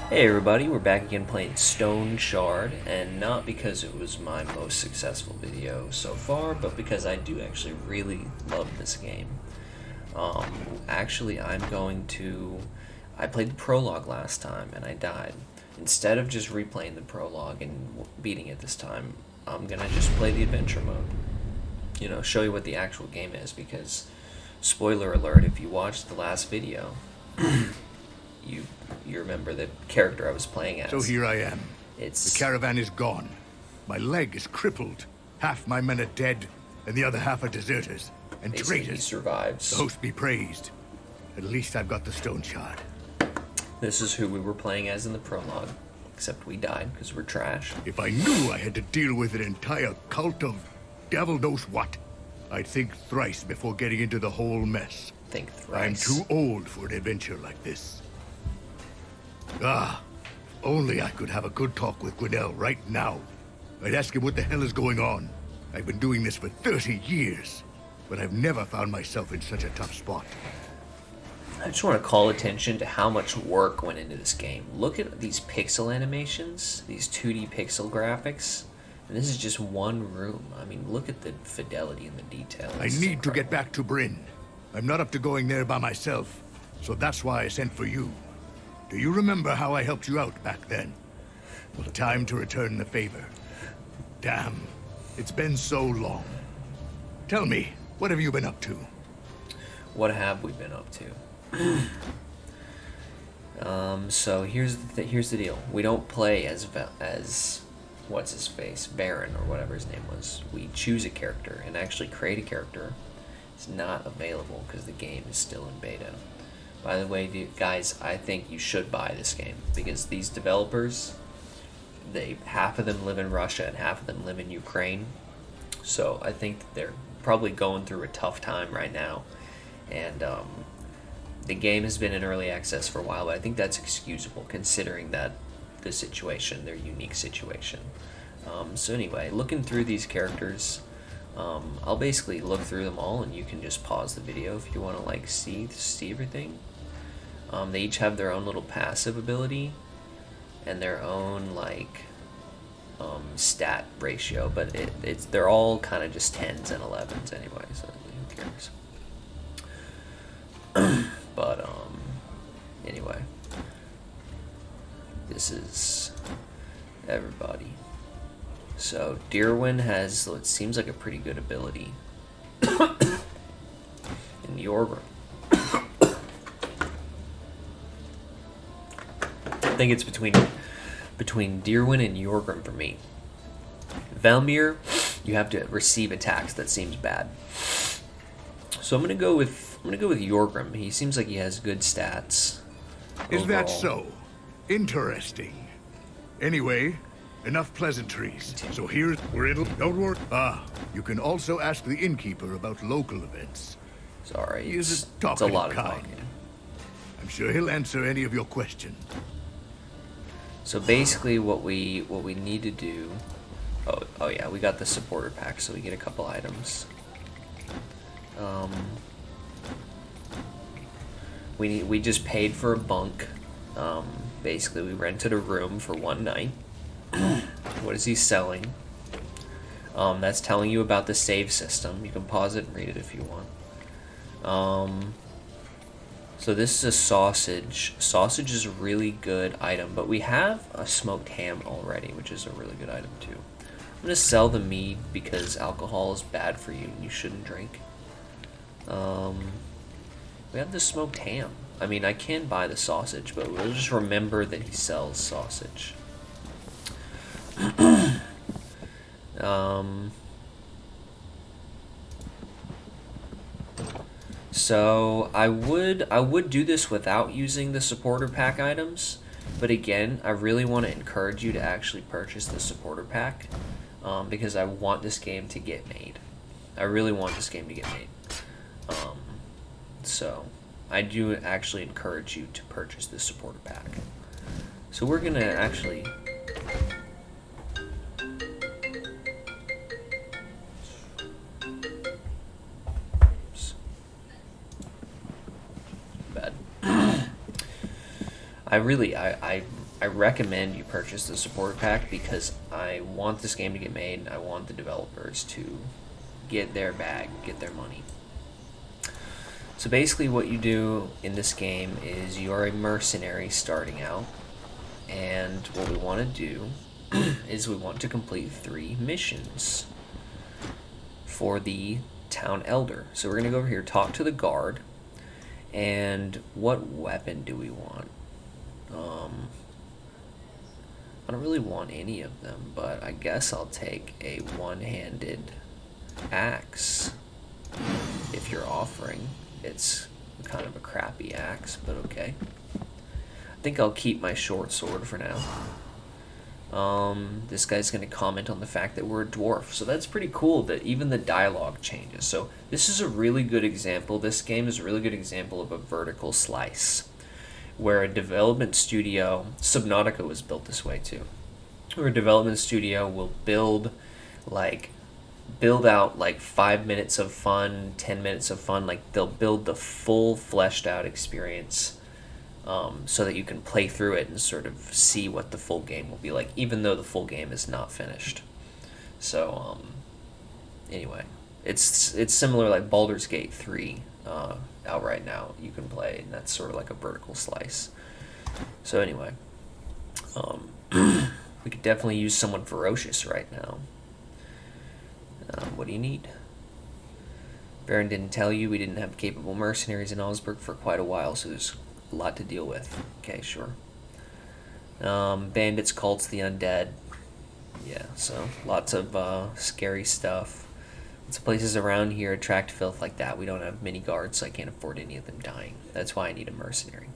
Hey everybody, we're back again playing Stoneshard, and not because it was my most successful video so far, but because I do actually really love this game. Actually, I played the prologue last time and I died. Instead of just replaying the prologue and beating it this time, I'm gonna just play the adventure mode. You know, show you what the actual game is, because, spoiler alert, if you watched the last video, you remember the character I was playing as. So here I am. It's The caravan is gone. My leg is crippled. Half my men are dead, and the other half are deserters and basically he traitors. survives. The host be praised. At least I've got the Stoneshard. This is who we were playing as in the prologue, except we died because we're trash. If I knew I had to deal with an entire cult of devil knows what, I'd think thrice before getting into the whole mess. Think I'm thrice. too old for an adventure like this. Ah, if only I could have a good talk with Grinnell right now. I'd ask him what the hell is going on. I've been doing this for 30 years, but I've never found myself in such a tough spot. I just want to call attention to how much work went into this game. Look at these pixel animations, these 2D pixel graphics, and this is just one room. I mean, look at the fidelity and the detail. I need to get back to Bryn. I'm not up to going there by myself, so that's why I sent for you. Do you remember how I helped you out back then? Well, time to return the favor. Damn, it's been so long. Tell me, what have you been up to? What have we been up to? So here's the deal. We don't play as what's his face, Baron or whatever his name was. We choose a character, and actually create a character is not available because the game is still in beta. By the way, guys, I think you should buy this game because these developers, half of them live in Russia and half of them live in Ukraine. So I think they're probably going through a tough time right now, and the game has been in early access for a while, but I think that's excusable considering that the situation, their unique situation. So anyway, looking through these characters, I'll basically look through them all, and you can just pause the video if you want to like see everything. They each have their own little passive ability and their own like stat ratio, but they're all kind of just 10s and 11s anyway, so who cares? But anyway, this is everybody. So Dirwin has what seems like a pretty good ability. In Yorgrim, I think it's between Dirwin and Yorgrim for me. Velmir, you have to receive attacks. That seems bad. So I'm gonna go with Yorgrim. He seems like he has good stats. Is that overall. so? Interesting. Anyway, enough pleasantries. So here's we're in. Don't worry. You can also ask the innkeeper about local events. Sorry, He is a it's a talkative lot of kind. talking. I'm sure he'll answer any of your questions. So basically, what we need to do. Oh yeah, we got the supporter pack, so we get a couple items. We just paid for a bunk. Basically, we rented a room for one night. What is he selling? That's telling you about the save system. You can pause it and read it if you want. So this is a sausage. Sausage is a really good item, but we have a smoked ham already, which is a really good item too. I'm going to sell the mead because alcohol is bad for you and you shouldn't drink. We have the smoked ham. I mean, I can buy the sausage, but we'll just remember that he sells sausage. So I would do this without using the supporter pack items, but again, I really want to encourage you to actually purchase the supporter pack, because I want this game to get made. I really want this game to get made. So I do actually encourage you to purchase the supporter pack. So we're gonna actually. Bad. I I recommend you purchase the support pack because I want this game to get made. I want the developers to get their bag, get their money. So basically what you do in this game is you are a mercenary starting out, and what we want to do is we want to complete 3 missions for the town elder. So we're going to go over here, talk to the guard, and what weapon do we want? I don't really want any of them, but I guess I'll take a one-handed axe if you're offering. It's kind of a crappy axe, but okay. I think I'll keep my short sword for now. This guy's going to comment on the fact that we're a dwarf, so that's pretty cool that even the dialogue changes. So this is a really good example. This game is a really good example of a vertical slice, where a development studio, Subnautica was built this way too, where a development studio will build out like 5 minutes of fun, 10 minutes of fun. Like they'll build the full fleshed out experience, so that you can play through it and sort of see what the full game will be like, even though the full game is not finished. So anyway, it's similar, like Baldur's Gate 3 out right now you can play, and that's sort of like a vertical slice. So anyway, we could definitely use someone ferocious right now. What do you need? Baron didn't tell you we didn't have capable mercenaries in Augsburg for quite a while, so there's a lot to deal with. Okay, sure. Bandits, cults, the undead. Yeah, so lots of scary stuff. Lots of places around here attract filth like that. We don't have many guards, so I can't afford any of them dying. That's why I need a mercenary.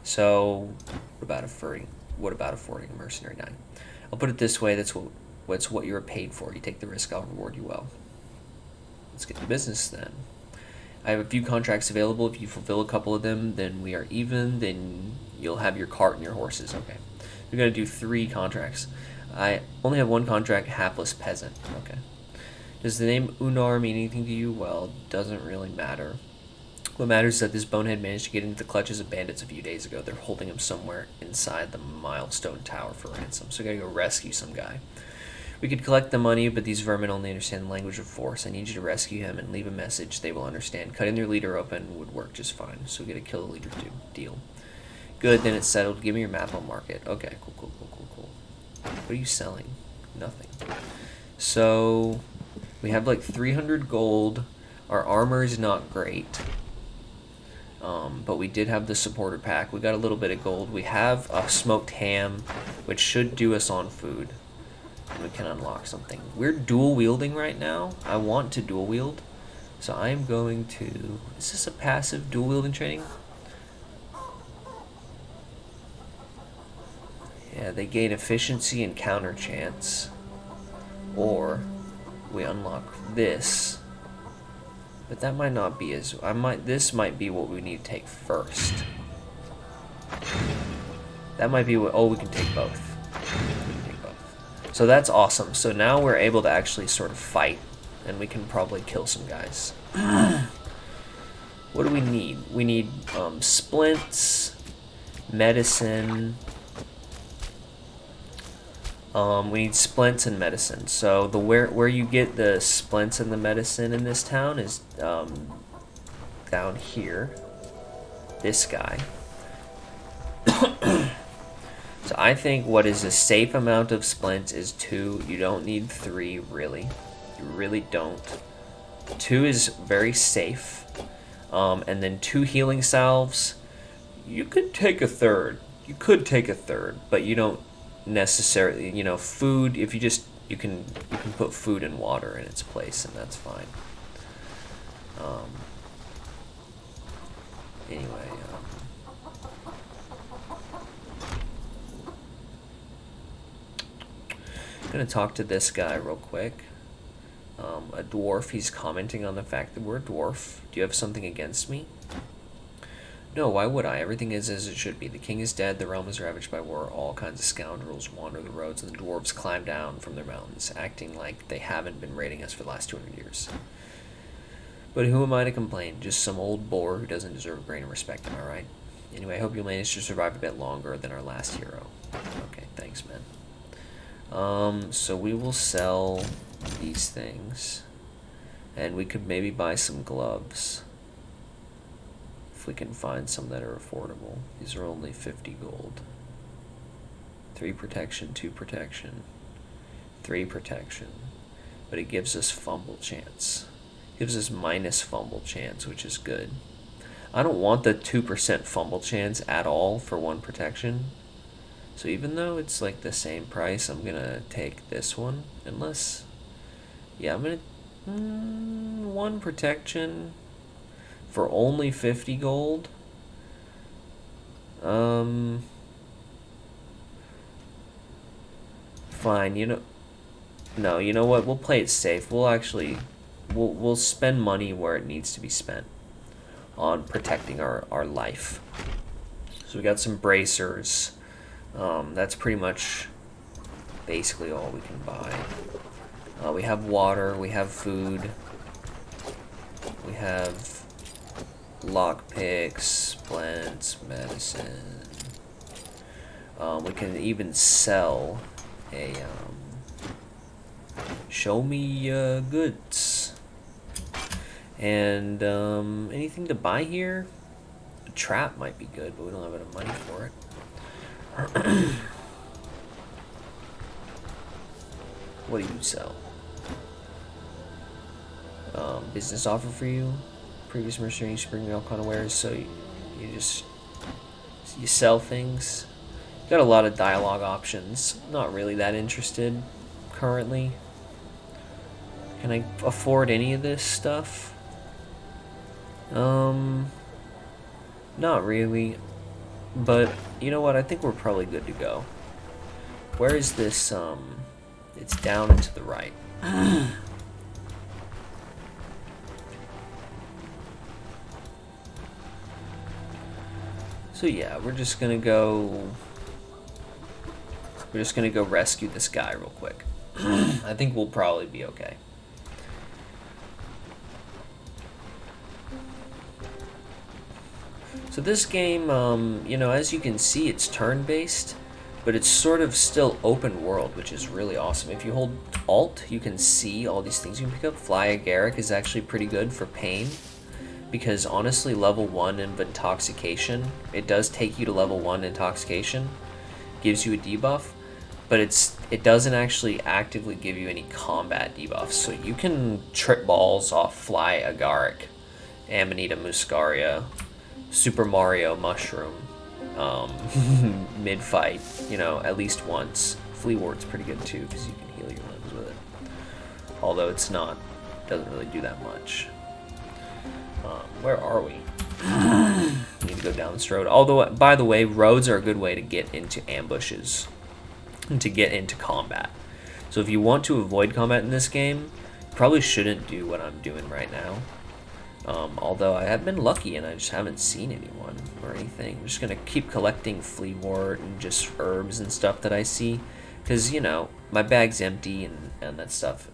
So, what about affording a mercenary dying? I'll put it this way, that's what you're paid for. You take the risk, I'll reward you well. Let's get to business then. I have a few contracts available. If you fulfill a couple of them, then we are even. Then you'll have your cart and your horses. Okay. We're going to do 3 contracts. I only have 1 contract, hapless peasant. Okay. Does the name Unar mean anything to you? Well, doesn't really matter. What matters is that this bonehead managed to get into the clutches of bandits a few days ago. They're holding him somewhere inside the Milestone Tower for ransom. So we gotta go rescue some guy. We could collect the money, but these vermin only understand the language of force. I need you to rescue him and leave a message they will understand. Cutting their leader open would work just fine. So we gotta kill the leader too. Deal. Good, then it's settled. Give me your map, I'll mark it. Okay, cool. What are you selling? Nothing. So we have like 300 gold. Our armor is not great. But we did have the supporter pack. We got a little bit of gold. We have a smoked ham, which should do us on food. And we can unlock something. We're dual wielding right now. I want to dual wield. So I'm going to... Is this a passive dual wielding training? Yeah, they gain efficiency and counter chance. Or we unlock this. But that might not be as... This might be what we need to take first. That might be what... Oh, we can take both. So that's awesome. So now we're able to actually sort of fight, and we can probably kill some guys. What do we need? We need splints, medicine. We need splints and medicine. So the where you get the splints and the medicine in this town is down here. This guy. So I think what is a safe amount of splints is 2. You don't need 3, really. You really don't. 2 is very safe. And then 2 healing salves. You could take a third. But you don't necessarily, food, if you can put food and water in its place, and that's fine. Anyway, I'm gonna talk to this guy real quick. A dwarf. He's commenting on the fact that we're a dwarf. Do you have something against me? No, why would I? Everything is as it should be. The king is dead, the realm is ravaged by war, all kinds of scoundrels wander the roads, and the dwarves climb down from their mountains, acting like they haven't been raiding us for the last 200 years. But who am I to complain? Just some old boar who doesn't deserve a grain of respect, am I right? Anyway, I hope you managed to survive a bit longer than our last hero. Okay, thanks, man. So we will sell these things. And we could maybe buy some gloves. If we can find some that are affordable. These are only 50 gold. 3 protection, 2 protection, 3 protection. But it gives us fumble chance. Gives us minus fumble chance, which is good. I don't want the 2% fumble chance at all for 1 protection. So even though it's like the same price, I'm gonna take this one. Unless, yeah, I'm gonna 1 protection for only 50 gold. Fine, you know. No, you know what? We'll play it safe. We'll spend money where it needs to be spent on protecting our life. So we got some bracers. That's pretty much basically all we can buy. We have water, we have food, we have lockpicks, splints, medicine. We can even sell a show me goods. And anything to buy here? A trap might be good, but we don't have enough money for it. What do you sell? Business offer for you. Previous mercenary, you bring me all kind of wares, so you sell things. Got a lot of dialogue options. Not really that interested currently. Can I afford any of this stuff? Not really. But you know what? I think we're probably good to go. Where is this? It's down and to the right. So yeah, we're just gonna go rescue this guy real quick. I think we'll probably be okay. So this game, you know, as you can see, it's turn-based, but it's sort of still open world, which is really awesome. If you hold Alt, you can see all these things you can pick up. Fly Agaric is actually pretty good for pain, because honestly, level 1 of Intoxication, it does take you to level 1 Intoxication, gives you a debuff, but it doesn't actually actively give you any combat debuffs. So you can trip balls off Fly Agaric, Amanita Muscaria, Super Mario Mushroom, mid-fight, you know, at least once. Flea Ward's pretty good too, because you can heal your limbs with it. Although doesn't really do that much. Where are we? Need to go down this road. Although, by the way, roads are a good way to get into ambushes and to get into combat. So if you want to avoid combat in this game, you probably shouldn't do what I'm doing right now. Although I have been lucky and I just haven't seen anyone or anything. I'm just going to keep collecting flea wort and just herbs and stuff that I see. Because, you know, my bag's empty and that stuff,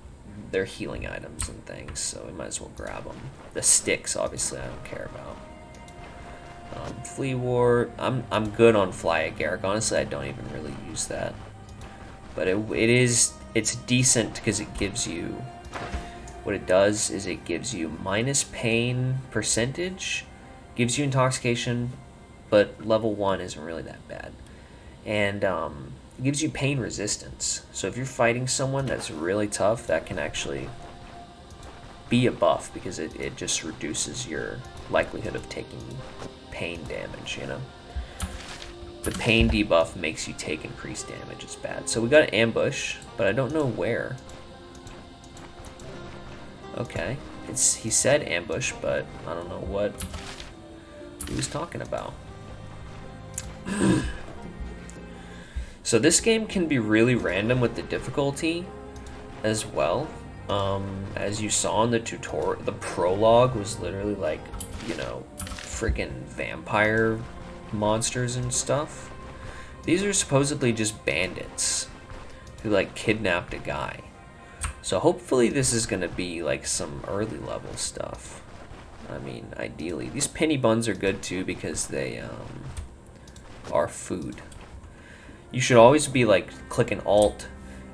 they're healing items and things, so we might as well grab them. The sticks, obviously, I don't care about. Flea wort, I'm good on Fly Agaric. Honestly, I don't even really use that. But it's decent because it gives you... What it does is it gives you minus pain percentage, gives you intoxication, but level 1 isn't really that bad. And it gives you pain resistance. So if you're fighting someone that's really tough, that can actually be a buff because it just reduces your likelihood of taking pain damage, you know? The pain debuff makes you take increased damage. It's bad. So we got an ambush, but I don't know where. Okay, he said ambush, but I don't know what he was talking about. So this game can be really random with the difficulty as well. As you saw in the tutorial, the prologue was literally like, you know, freaking vampire monsters and stuff. These are supposedly just bandits who like kidnapped a guy. So hopefully this is going to be like some early level stuff. I mean, ideally. These penny buns are good too because they are food. You should always be like clicking Alt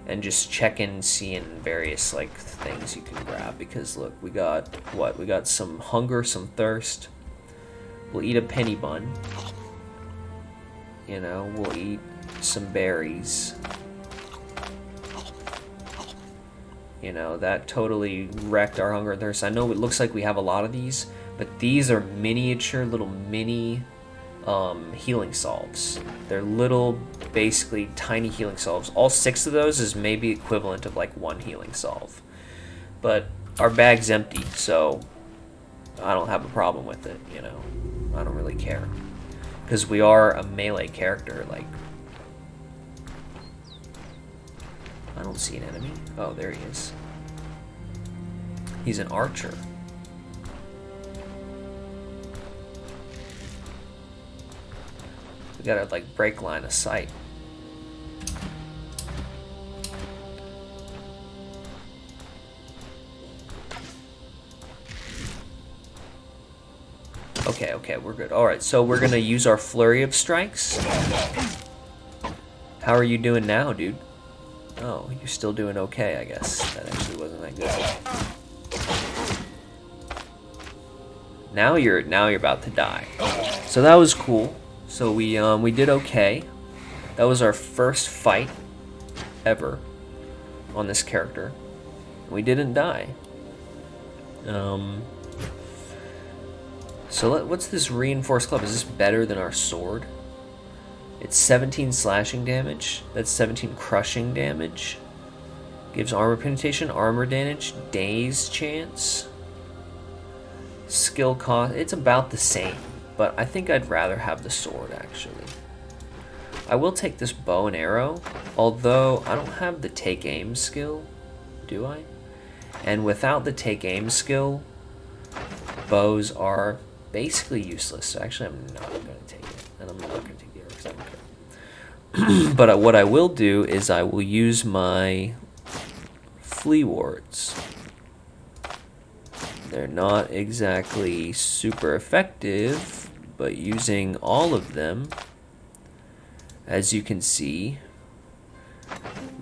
and just checking, seeing various like things you can grab, because look, we got what? We got some hunger, some thirst. We'll eat a penny bun. You know, we'll eat some berries. You know, that totally wrecked our hunger and thirst. I know it looks like we have a lot of these, but these are miniature little mini healing salves. They're little, basically tiny healing salves. All 6 of those is maybe equivalent of like 1 healing salve. But our bag's empty, so I don't have a problem with it, you know. I don't really care. Because we are a melee character, like... I don't see an enemy. Oh, there he is. He's an archer. We gotta, like, break line of sight. Okay, we're good. Alright, so we're gonna use our flurry of strikes. How are you doing now, dude? Oh, you're still doing okay, I guess. That actually wasn't that good. Now you're about to die. So that was cool. So we did okay. That was our first fight ever on this character. We didn't die. So what's this reinforced club? Is this better than our sword? It's 17 slashing damage. That's 17 crushing damage. Gives armor penetration, armor damage, daze chance. Skill cost. It's about the same, but I think I'd rather have the sword, actually. I will take this bow and arrow, although I don't have the take aim skill, do I? And without the take aim skill, bows are basically useless. So actually, I'm not going to take it, and I'm not going to take the arrow because I don't care. But what I will do is I will use my flea wards. They're not exactly super effective, but using all of them, as you can see,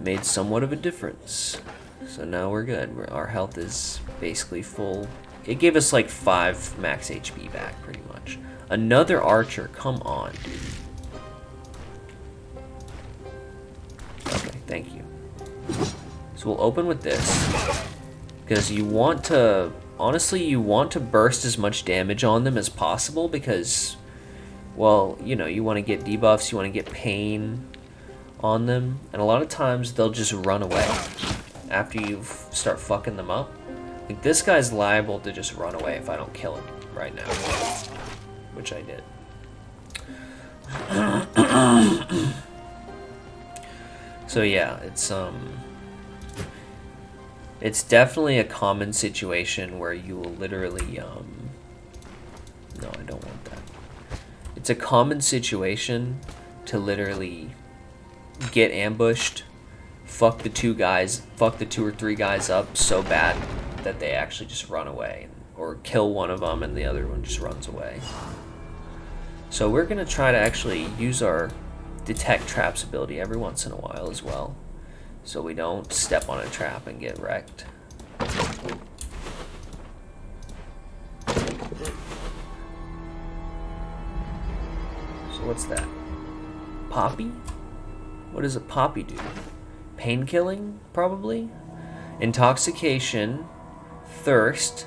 made somewhat of a difference. So now we're good. Our health is basically full. It gave us like 5 max HP back, pretty much. Another archer, come on, dude. Okay, thank you. So we'll open with this, because you want to, honestly, you want to burst as much damage on them as possible, because, well, you know, you want to get debuffs, you want to get pain on them, and a lot of times they'll just run away after you start fucking them up. Like, this guy's liable to just run away if I don't kill him right now, which I did. So yeah, it's definitely a common situation where you will literally, no, I don't want that. It's a common situation to literally get ambushed, fuck the 2 or 3 guys up so bad that they actually just run away, or kill one of them and the other one just runs away. So we're gonna try to actually use our detect traps ability every once in a while as well, so we don't step on a trap and get wrecked. So what's that? Poppy? What does a poppy do? Pain killing, probably? Intoxication, thirst,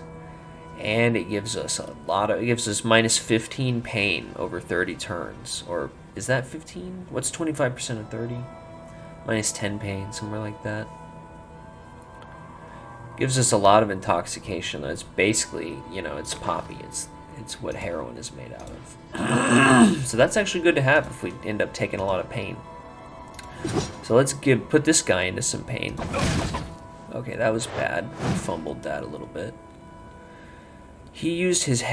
and it gives us it gives us minus 15 pain over 30 turns. Or is that 15? What's 25% of 30? Minus 10 pain, somewhere like that. Gives us a lot of intoxication. It's basically, you know, it's poppy. It's what heroin is made out of. So that's actually good to have if we end up taking a lot of pain. So let's put this guy into some pain. Okay, that was bad. I fumbled that a little bit. He used his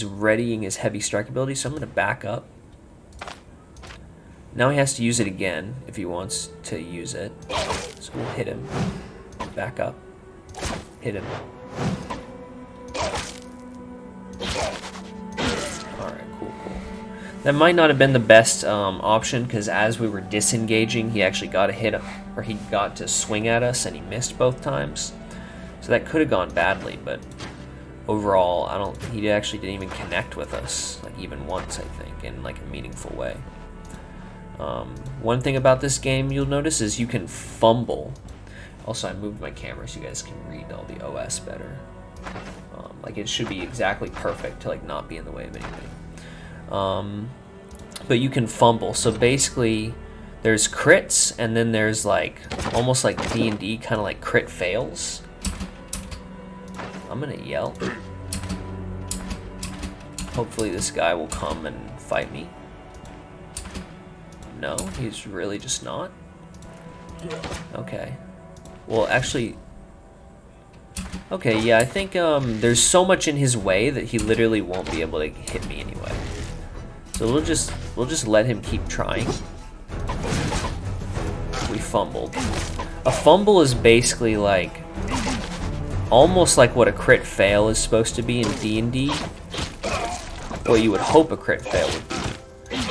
readying his heavy strike ability, so I'm going to back up. Now he has to use it again if he wants to use it. So we'll hit him. Back up. Hit him. That might not have been the best option, because as we were disengaging, he actually got a hit, or he got to swing at us, and he missed both times. So that could have gone badly, but overall, he actually didn't even connect with us, like even once, I think, in like a meaningful way. One thing about this game you'll notice is you can fumble. Also, I moved my camera so you guys can read all the OS better. Like it should be exactly perfect to like not be in the way of anything. But you can fumble. So basically, there's crits, and then there's like almost like D&D kind of like crit fails. I'm gonna yell. Hopefully this guy will come and fight me. No, he's really just not. Okay. Well, actually... Okay, yeah, I think there's so much in his way that he literally won't be able to hit me anyway. So we'll just let him keep trying. We fumbled. A fumble is basically like almost like what a crit fail is supposed to be in D&D. What you would hope a crit fail would be,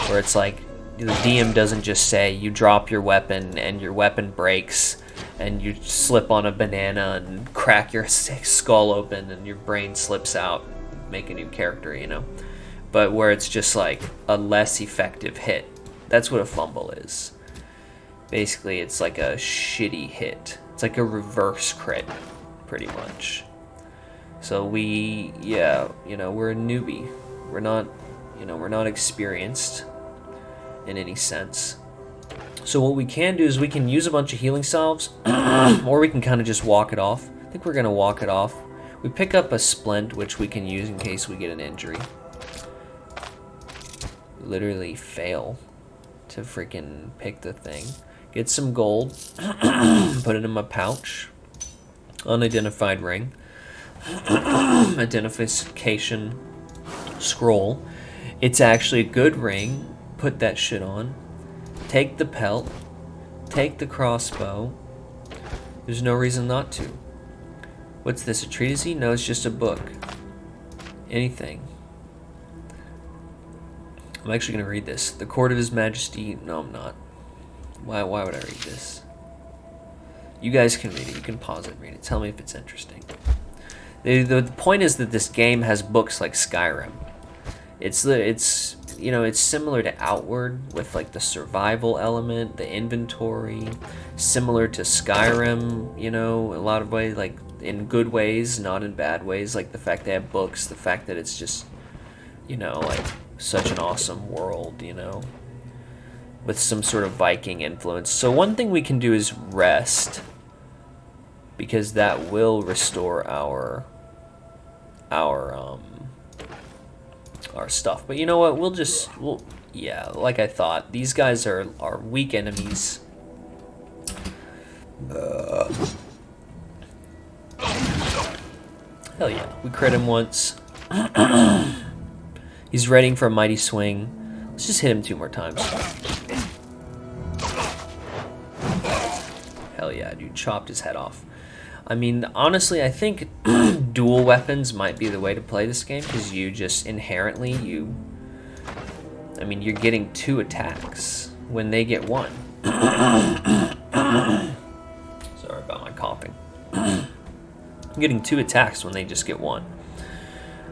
where it's like the DM doesn't just say you drop your weapon and your weapon breaks and you slip on a banana and crack your skull open and your brain slips out, make a new character, you know? But where it's just like a less effective hit. That's what a fumble is. Basically, it's like a shitty hit. It's like a reverse crit, pretty much. So we're a newbie. We're not experienced in any sense. So what we can do is we can use a bunch of healing salves, or we can kind of just walk it off. I think we're gonna walk it off. We pick up a splint, which we can use in case we get an injury. Literally fail to freaking pick the thing. Get some gold, put it in my pouch. Unidentified ring. Identification scroll. It's actually a good ring. Put that shit on. Take the pelt. Take the crossbow. There's no reason not to. What's this, a treatise? No, it's just a book. Anything. I'm actually going to read this. The Court of His Majesty... No, I'm not. Why would I read this? You guys can read it. You can pause it and read it. Tell me if it's interesting. The point is that this game has books like Skyrim. It's similar to Outward with like the survival element, the inventory, similar to Skyrim, you know, a lot of ways, like in good ways, not in bad ways, like the fact they have books, the fact that it's just, you know, like such an awesome world, you know, with some sort of Viking influence. So one thing we can do is rest, because that will restore our stuff. But you know what, yeah, like I thought, these guys are weak enemies. Hell yeah, we crit him once. He's readying for a mighty swing. Let's just hit him 2 more times. Hell yeah, dude, chopped his head off. I mean, honestly, I think dual weapons might be the way to play this game, because you just inherently, you're getting 2 attacks when they get 1. Sorry about my coughing. I'm getting 2 attacks when they just get 1.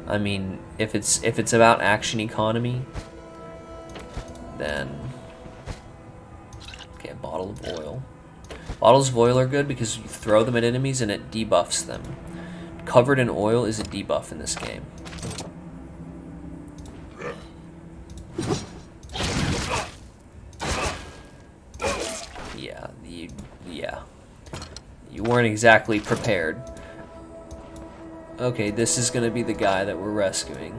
I mean, if it's about action economy, then okay, a bottle of oil. Bottles of oil are good because you throw them at enemies and it debuffs them. Covered in oil is a debuff in this game. Yeah. You weren't exactly prepared. Okay, this is gonna be the guy that we're rescuing.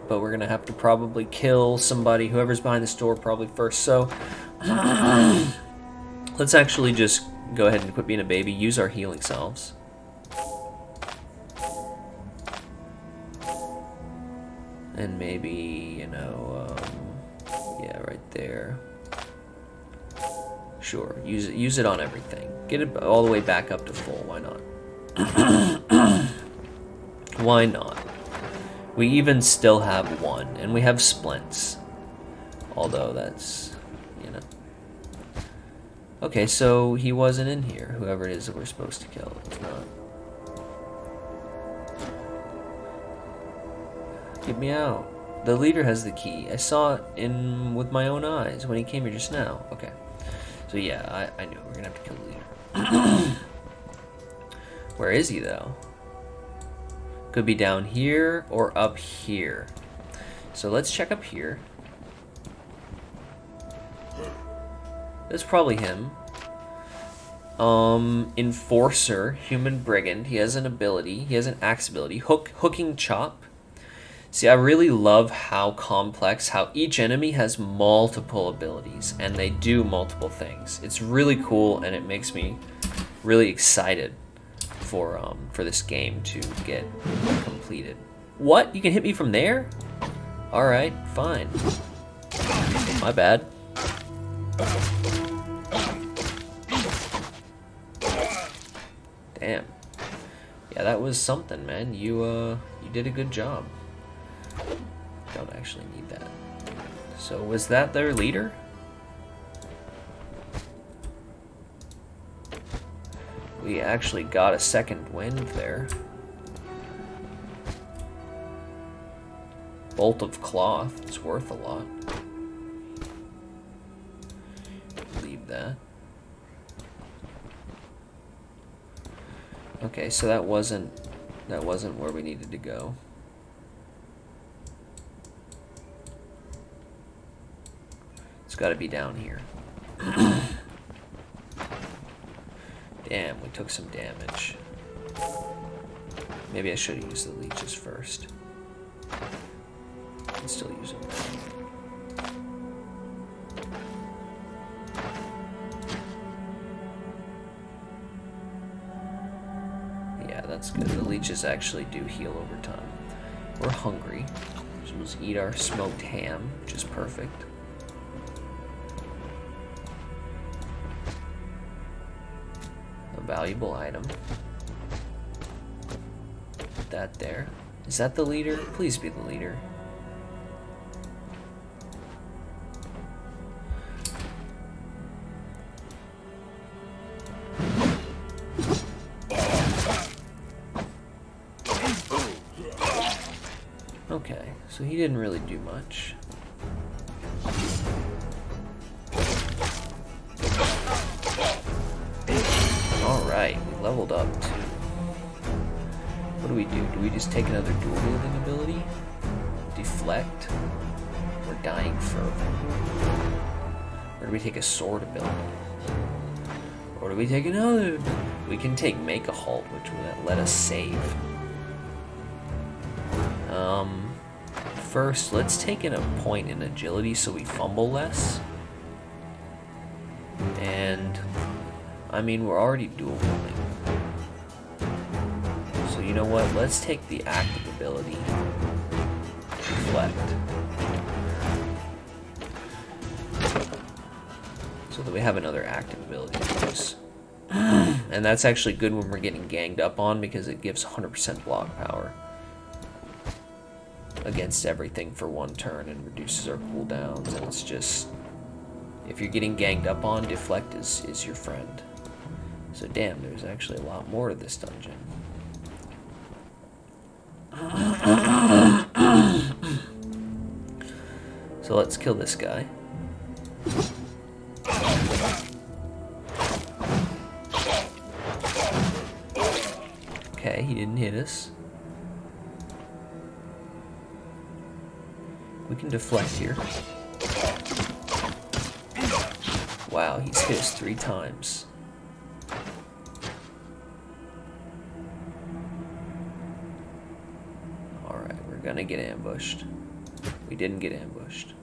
But we're gonna have to probably kill somebody, whoever's behind this door probably first, so... Let's actually just go ahead and quit being a baby, use our healing salves. And maybe, yeah, right there. Sure, use it on everything. Get it all the way back up to full, why not? Why not? We even still have 1, and we have splints. Although that's, you know. Okay, so he wasn't in here, whoever it is that we're supposed to kill. It's not. Get me out. The leader has the key. I saw it with my own eyes when he came here just now. Okay. So yeah, I knew we're gonna have to kill the leader. Where is he though? Could be down here or up here. So let's check up here. That's probably him. Enforcer, human brigand. He has an ability. He has an axe ability. Hooking chop. See, I really love how complex, how each enemy has multiple abilities and they do multiple things. It's really cool and it makes me really excited for this game to get completed. What? You can hit me from there? All right, fine. My bad. Damn. Yeah, that was something, man. You did a good job. Don't actually need that. So was that their leader? We actually got a second wind there. Bolt of cloth. It's worth a lot. Leave that. Okay, so that wasn't where we needed to go. It's got to be down here. Damn, we took some damage. Maybe I should have used the leeches first. I can still use them. Yeah, that's good. The leeches actually do heal over time. We're hungry, so let's eat our smoked ham, which is perfect. A valuable item. Put that there. Is that the leader? Please be the leader. Okay, so he didn't really do much. Alright, we leveled up too. What do we do? Do we just take another dual wielding ability? Deflect? Or Dying Fervor? Or do we take a sword ability? Or do we take another? We can take Make a Halt, which will let us save. First, let's take in a point in agility so we fumble less. And, I mean, we're already dual wielding. So you know what? Let's take the active ability. Deflect. So that we have another active ability to use. And that's actually good when we're getting ganged up on because it gives 100% block power against everything for one turn and reduces our cooldowns. And it's just, if you're getting ganged up on, deflect is your friend. So damn, there's actually a lot more to this dungeon. So let's kill this guy. Okay, he didn't hit us. We can deflect here. Wow, he's hit us 3 times. Alright, we're gonna get ambushed. We didn't get ambushed.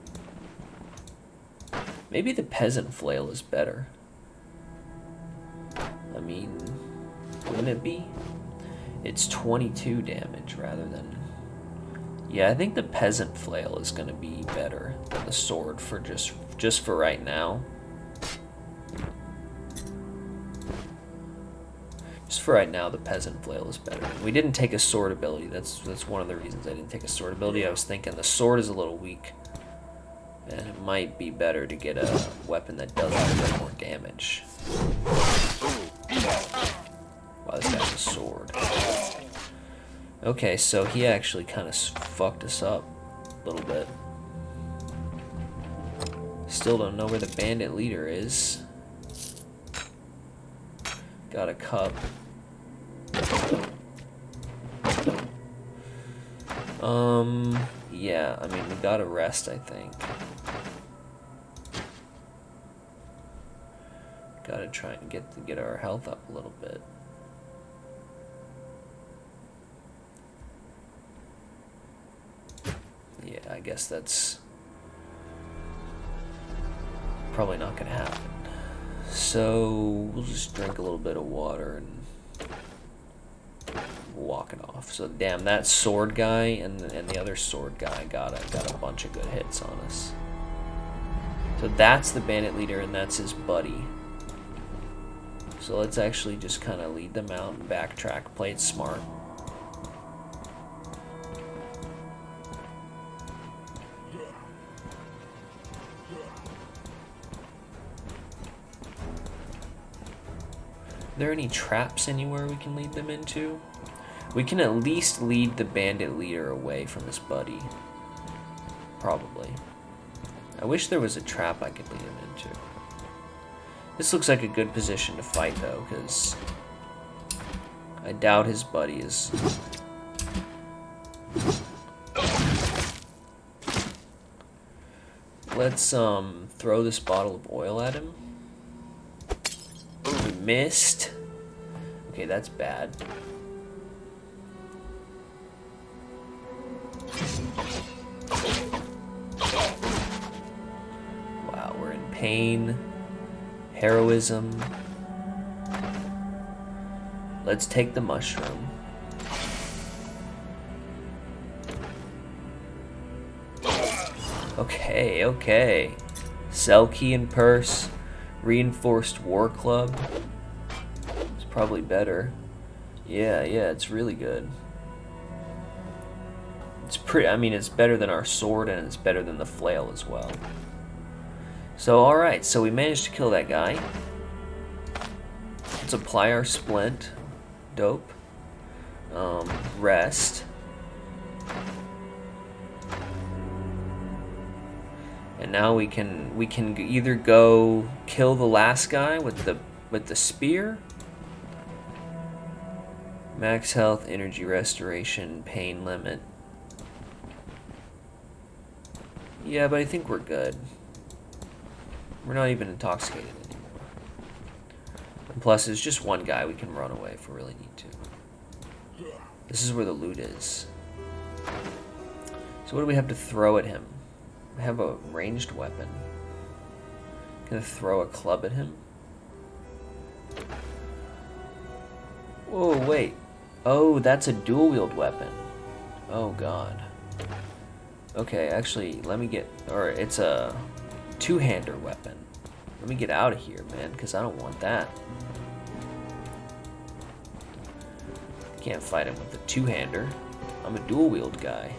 Maybe the peasant flail is better. I mean, wouldn't it be? It's 22 damage rather than... Yeah, I think the peasant flail is gonna be better than the sword for just for right now. Just for right now, the peasant flail is better. We didn't take a sword ability. That's one of the reasons I didn't take a sword ability. I was thinking the sword is a little weak And it might be better to get a weapon that does a bit more damage. Wow, this guy's a sword. Okay, so he actually kind of fucked us up a little bit. Still don't know where the bandit leader is. Got a cup. Yeah, I mean, we gotta rest, I think. Gotta try and get our health up a little bit. Yeah, I guess that's probably not gonna happen. So we'll just drink a little bit of water and walk it off. So damn, that sword guy and the other sword guy got a bunch of good hits on us. So that's the bandit leader and that's his buddy. So let's actually just kind of lead them out and backtrack, play it smart. Are there any traps anywhere we can lead them into? We can at least lead the bandit leader away from his buddy. Probably. I wish there was a trap I could lead him into. This looks like a good position to fight though, because I doubt his buddy is... Let's throw this bottle of oil at him. We missed. Okay, that's bad. Wow, we're in pain. Heroism. Let's take the mushroom. Okay, okay. Sell key and purse. Reinforced war club. It's probably better. Yeah, it's really good. It's pretty, I mean, it's better than our sword and it's better than the flail as well. So, alright, so we managed to kill that guy. Let's apply our splint. Dope. Rest. And now we can either go kill the last guy with the spear. Max health, energy restoration, pain limit. Yeah, but I think we're good. We're not even intoxicated anymore. And plus, there's just one guy we can run away if we really need to. This is where the loot is. So what do we have to throw at him? We have a ranged weapon. Gonna throw a club at him? Whoa, wait. Oh, that's a dual-wield weapon. Oh, God. Okay, actually, let me get... Or it's a two-hander weapon. Let me get out of here, man, because I don't want that. Can't fight him with a two-hander. I'm a dual-wield guy.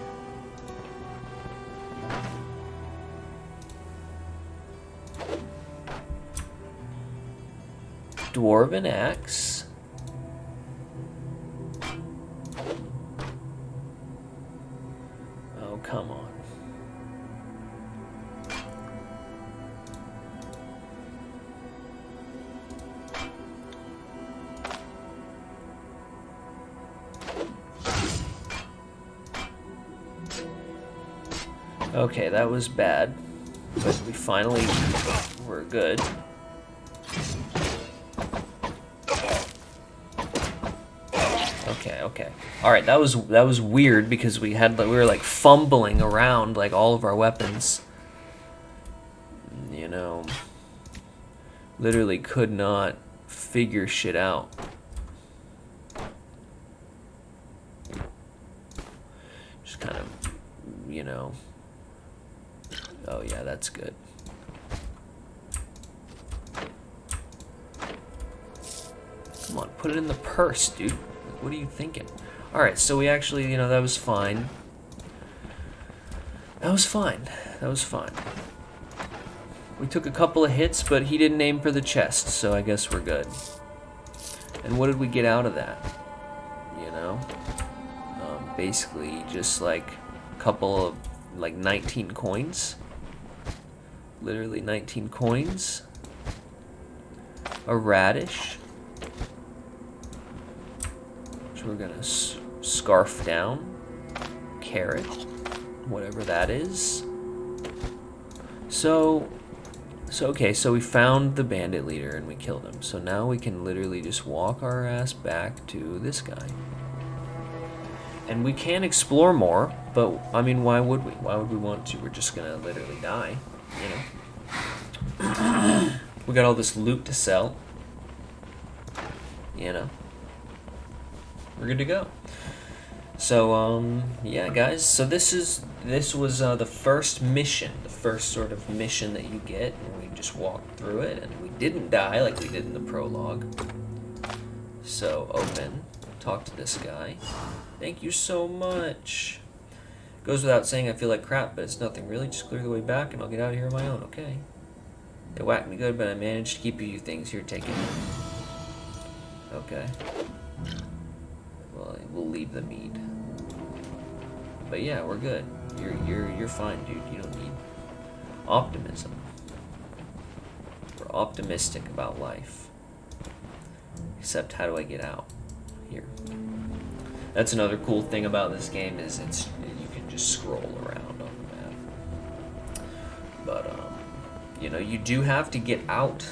Dwarven axe. Oh, come on. Okay, that was bad, but we finally were good. Okay. All right, that was weird because we were like fumbling around like all of our weapons. You know, literally could not figure shit out. Just kind of, you know. Oh yeah, that's good. Come on, put it in the purse, dude. What are you thinking? Alright, so we actually, you know, that was fine. That was fine. We took a couple of hits, but he didn't aim for the chest, so I guess we're good. And what did we get out of that? You know? Basically, just like a couple of, like 19 coins. Literally 19 coins. A radish. Which we're gonna scarf down. Carrot. Whatever that is. So we found the bandit leader and we killed him. So now we can literally just walk our ass back to this guy. And we can explore more, but I mean, why would we? Why would we want to? We're just gonna literally die, you know? We got all this loot to sell. You know? We're good to go. So, yeah, guys. So this was the first mission, the first sort of mission that you get, and we just walked through it, and we didn't die like we did in the prologue. So, open, talk to this guy. Thank you so much. Goes without saying I feel like crap, but it's nothing really. Just clear the way back, and I'll get out of here on my own, okay? They whacked me good, but I managed to keep you things. Here, take it. Okay. Well, we'll leave the mead. But yeah, we're good. You're fine, dude. You don't need optimism. We're optimistic about life. Except, how do I get out? Here. That's another cool thing about this game is you can just scroll around on the map. But you know, you do have to get out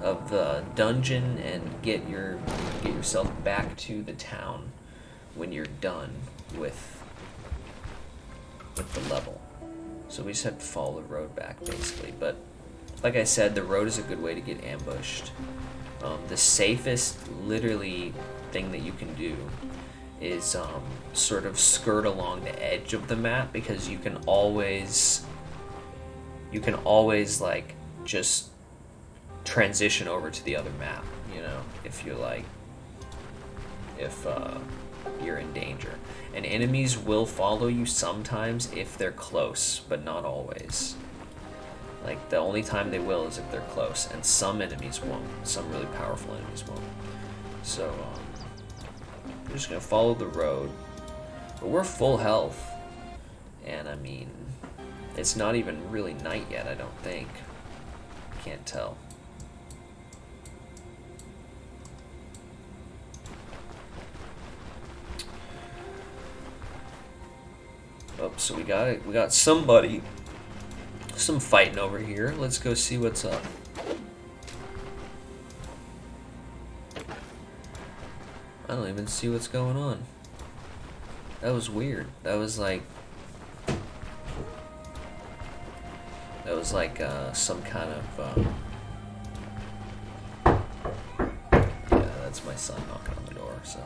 of the dungeon and get yourself back to the town when you're done with the level. So we just have to follow the road back, basically. But like I said, the road is a good way to get ambushed. The safest, literally, thing that you can do is sort of skirt along the edge of the map, because you can always like just transition over to the other map, you know, if you're in danger. And enemies will follow you sometimes if they're close, but not always. Like, the only time they will is if they're close, and some enemies won't. Some really powerful enemies won't. So, we're just gonna follow the road. But we're full health. And, I mean, it's not even really night yet, I don't think. Can't tell. Oh, so we got somebody, some fighting over here. Let's go see what's up. I don't even see what's going on. That was weird. That was like some kind of yeah, that's my son knocking on the door. So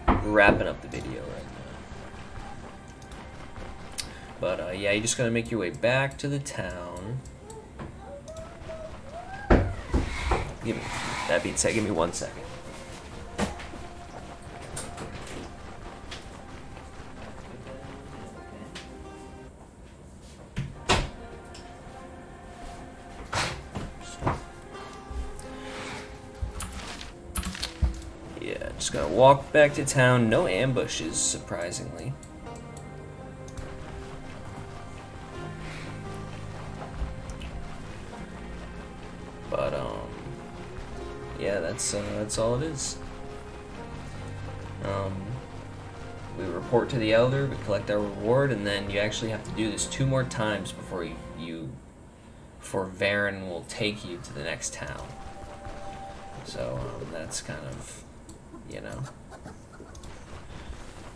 we're wrapping up the video right now. But yeah, you just gotta make your way back to the town. That being said, give me 1 second. Yeah, just gotta walk back to town. No ambushes, surprisingly. But yeah, that's all it is. We report to the elder, we collect our reward, and then you actually have to do this 2 more times before before Varen will take you to the next town. So that's kind of, you know,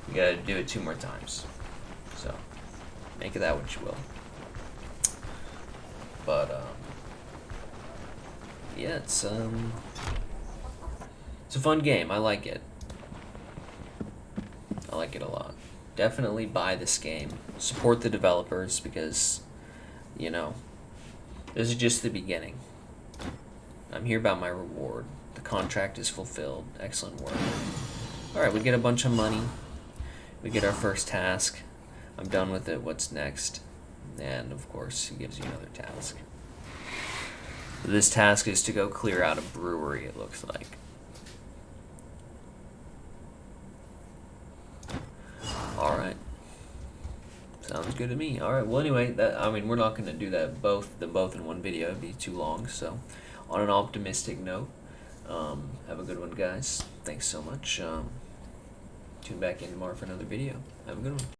you gotta do it 2 more times. So make of that what you will. But yeah, it's a fun game. I like it. I like it a lot. Definitely buy this game. Support the developers, because, you know, this is just the beginning. I'm here about my reward. The contract is fulfilled. Excellent work. Alright, we get a bunch of money. We get our first task. I'm done with it. What's next? And of course, it gives you another task. This task is to go clear out a brewery, it looks like. Alright. Sounds good to me. Alright, well anyway, we're not going to do that both in one video. It'd be too long, so on an optimistic note, have a good one, guys. Thanks so much. Tune back in tomorrow for another video. Have a good one.